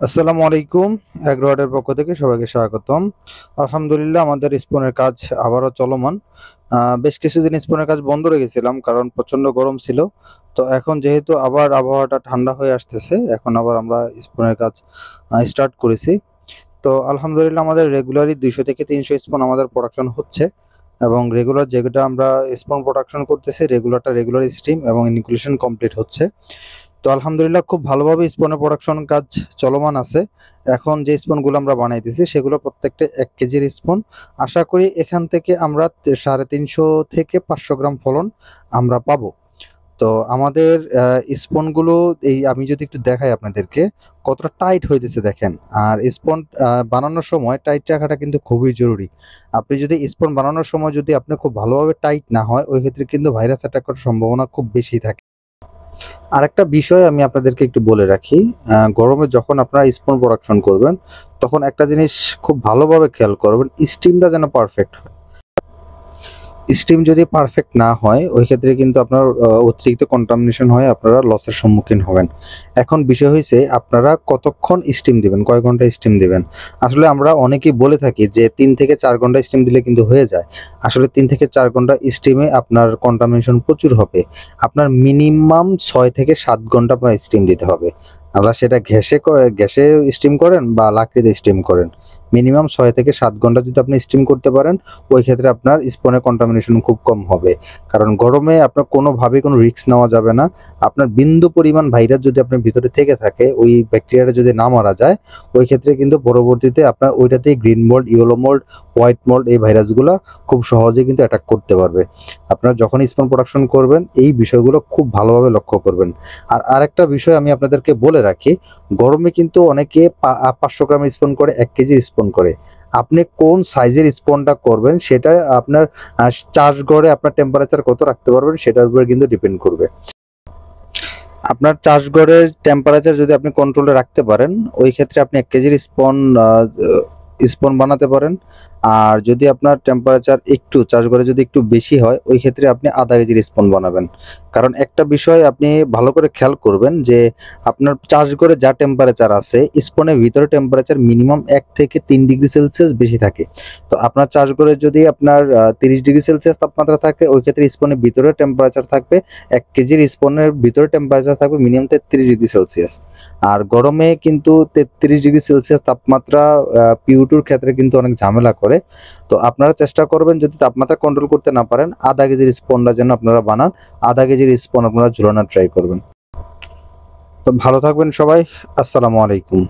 আসসালামু আলাইকুম। এগ্রোয়ার্ডের পক্ষ থেকে সবাইকে স্বাগতম। আলহামদুলিল্লাহ আমাদের স্পনের কাজ আবারও চলমান। বেশ কিছুদিন স্পনের কাজ বন্ধ রেখেছিলাম কারণ প্রচণ্ড গরম ছিল। তো এখন যেহেতু আবার আবহাওয়াটা ঠান্ডা হয়ে আসতেছে, এখন আবার আমরা স্পনের কাজ স্টার্ট করেছি। তো আলহামদুলিল্লাহ আমাদের রেগুলারই ২০০ থেকে ৩০০ স্পন আমাদের প্রোডাকশন হচ্ছে এবং রেগুলার যেটা আমরা স্পন প্রোডাকশন করতেছি রেগুলার স্টিম এবং ইনকুলেশন কমপ্লিট হচ্ছে। তো আলহামদুলিল্লাহ খুব ভালোভাবে স্পনের প্রোডাকশন কাজ চলমান আছে। এখন যে স্পুনগুলো আমরা বানাইতেছি সেগুলো প্রত্যেকটা ১ কেজির স্পুন। আশা করি এখান থেকে আমরা ৩৫০ থেকে ৫০০ গ্রাম ফলন আমরা পাবো। তো আমাদের স্পুনগুলো আমি যদি একটু দেখাই আপনাদেরকে কতটা টাইট হইতেছে দেখেন। আর স্পুন বানানোর সময় টাইট রাখাটা কিন্তু খুবই জরুরি। আপনি যদি স্পুন বানানোর সময় যদি আপনার খুব ভালোভাবে টাইট না হয়, ওই ক্ষেত্রে কিন্তু ভাইরাস অ্যাটাক করার সম্ভাবনা খুব বেশি থাকে। আরেকটা বিষয় আমি আপনাদেরকে একটু বলে রাখি, গরমে যখন আপনারা স্পুন প্রোডাকশন করবেন, তখন একটা জিনিস খুব ভালোভাবে খেয়াল করবেন, স্টিমটা যেন পারফেক্ট হয়। স্টিম যদি পারফেক্ট না হয়, ওই ক্ষেত্রে কিন্তু আপনার অতিরিক্ত কন্টামিনেশন হয়ে আপনারা লসের সম্মুখীন হবেন। এখন বিষয় হইছে আপনারা কতক্ষণ স্টিম দিবেন, কয় ঘন্টা স্টিম দিবেন। আসলে আমরা অনেকেই বলে থাকি যে ৩ থেকে ৪ ঘন্টা স্টিম দিলে কিন্তু হয়ে যায়। আসলে ৩ থেকে ৪ ঘন্টা স্টিমে আপনার কন্টামিনেশন প্রচুর হবে। আপনার মিনিমাম ৬ থেকে ৭ ঘন্টা আপনার স্টিম দিতে হবে। সেটা গ্যাসে স্টিম করেন বা লাকড়িতে স্টিম করেন। মিনিমাম ৬ থেকে ৭ ঘন্টা যদি আপনি স্টিম করতে পারেন, ওই ক্ষেত্রে আপনার স্পনের কন্টামিনেশন খুব কম হবে। কারণ গরমে আপনার কোনোভাবেই কোনো রিস্ক নেওয়া যাবে না। আপনার বিন্দু পরিমাণ ভাইরাস যদি আপনার ভিতরে থেকে থাকে, ওই ব্যাকটেরিয়াটা যদি না মারা যায়, ওই ক্ষেত্রে কিন্তু পরবর্তীতে আপনার ওইটাতেই green mould, yellow mould, white mould এই ভাইরাসগুলা খুব সহজেই কিন্তু অ্যাটাক করতে পারবে। আপনারা যখন স্পন প্রোডাকশন করবেন, এই বিষয়গুলো খুব ভালোভাবে লক্ষ্য করবেন। আর আরেকটা বিষয় আমি আপনাদেরকে বলে রাখি, গরমে কিন্তু অনেকে ৫০০ গ্রামের স্পন করে, ১ কেজি স্পন করে। আপনি কোন সাইজের স্পনটা করবেন সেটা আপনার চাষঘরে আপনার টেম্পারেচার কত রাখতে পারবেন সেটার উপরে কিন্তু ডিপেন্ড করবে। আপনার চাষঘরের টেম্পারেচার যদি আপনি কন্ট্রোলে রাখতে পারেন, ওই ক্ষেত্রে আপনি ১ কেজির স্পন বানাতে পারেন। আর যদি আপনার টেম্পারেচার একটু চাষঘরে যদি একটু বেশি হয়, ওই ক্ষেত্রে আপনি আধা কেজির স্পন বানাবেন। কারণ একটা বিষয় আপনি ভালো করে খেয়াল করবেন যে আপনার চাষঘরে যা টেম্পারেচার আছে, স্পনের ভিতরে টেম্পারেচার মিনিমাম ১ থেকে ৩ ডিগ্রি সেলসিয়াস বেশি থাকে। তো আপনার চাষঘরে যদি আপনার ৩০ ডিগ্রি সেলসিয়াস তাপমাত্রা থাকে, ওই ক্ষেত্রে স্পনের ভিতরে টেম্পারেচার থাকবে ১ কেজির স্পনের ভিতরে টেম্পারেচার থাকবে মিনিমাম ৩৩ ডিগ্রি সেলসিয়াস। আর গরমে কিন্তু ৩৩ ডিগ্রি সেলসিয়াস তাপমাত্রা পিউটুর ক্ষেত্রে কিন্তু অনেক ঝামেলা করে। তো আপনারা চেষ্টা করবেন যদি তাপমাত্রা কন্ট্রোল করতে না পারেন, আধা কেজির স্পনটা যেন আপনারা বানান। আধা কেজির স্পন আপনারা ঝুলানোর ট্রাই করবেন। তো ভালো থাকবেন সবাই। আসসালামু আলাইকুম।